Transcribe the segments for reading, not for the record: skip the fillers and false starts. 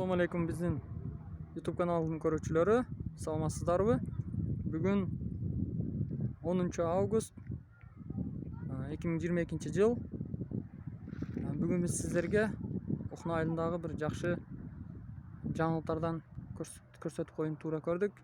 Assalamu alaikum bizning YouTube kanalının görüşçüleri. Саламатсыздарбы? Бүгін 10 август 2022 жыл. Бүгін біз сіздерге Ухна айылындағы бір жақсы жаңалықтардан көрсетіп қоюн тура көрдік.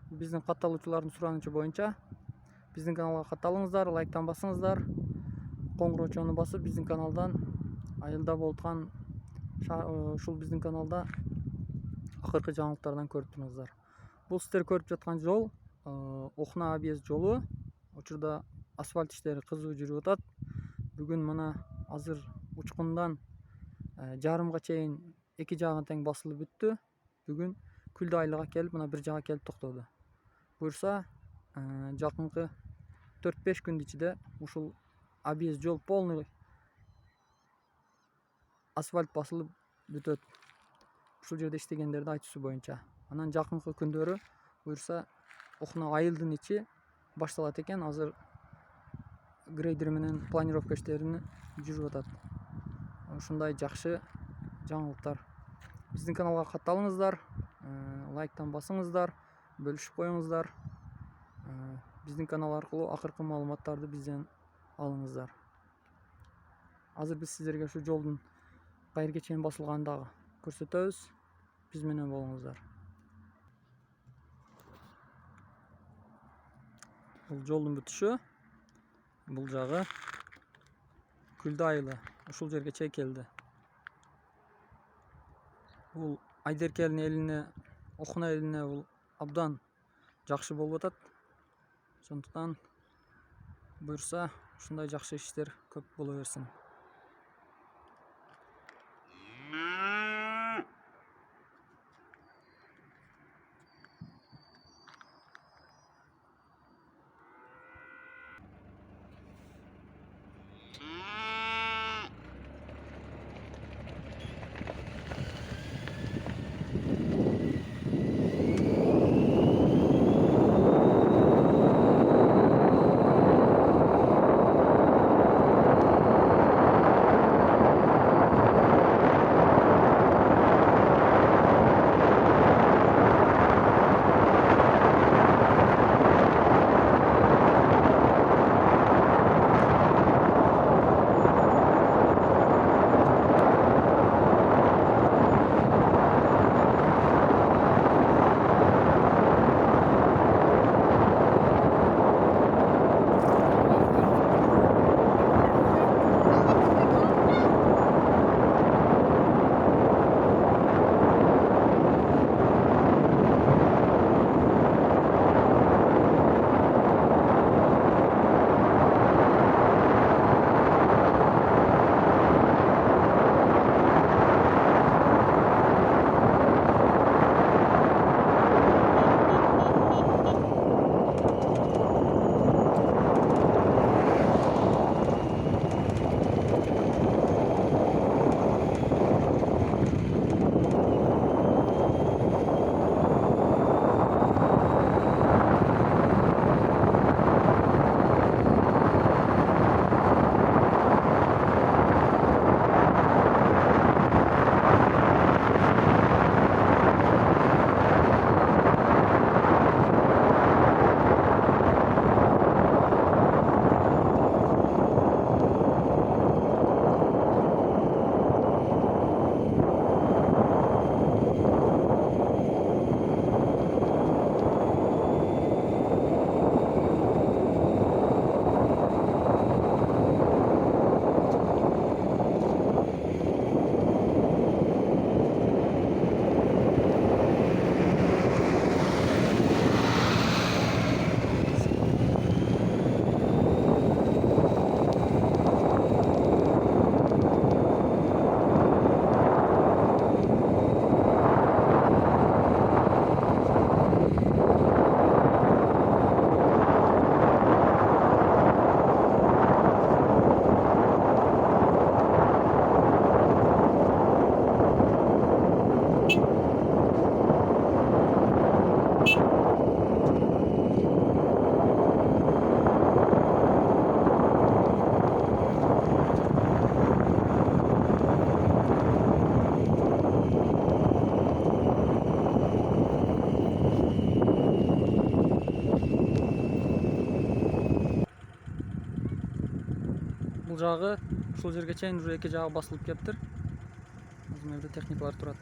Біздің катталуучулардын суранычы бойынша біздің каналға катталыңыздар, лайктан басыңыздар, қоңыраучаны басып біздің каналдан айылда болған ушул біздің каналда акыркы жаңылыктардан көрүп туруңуздар. Бул сиздер көрүп жаткан жол Ухна объезд жолу. Учурда асфальт иштери кызуу жүрүп атат. Бүгүн мына азыр учкундан жарымга чейин эки жагын тең басылып бүттү. Бүгүн Күлдү айылга келип, мына бир жага келип токтоду. Буюрса, жакынкы 4-5 күндүн ичинде ушул объезд жол полный асфальт басылып бүтөт. Ушул жерде иштегендерди айтуусу боюнча. Анан жакынкы күндөрү буюрса Ухна айылдын ичи башталат экен. Азыр грейдер менен планировка иштерини жүрүп атат. Ушундай жакшы жаңылыктар. Биздин каналга катталыңыздар, лайктан басыңыздар, бөлүшүп коюңуздар. Биздин канал аркылуу акыркы маалыматтарды бизден алыңыздар. Азыр биз сиздерге ушу жолдун кайерге чейин басылганын дагы көрсөтөбүз. Биз менен болуңуздар. Бул жолдун бүтүшү. Бул жагы Күлдү айылы. Ушул жерге чейин келди. Бул Айдеркелдин элине, Ухна элине бул абдан жакшы болуп атат. Сондуктан буюрса ушундай жакшы иштер көп боло берсин. ушул жагы ушул жерге чейин уже эки жагы басылып кептир. Азыр мына жерде техникалар турат.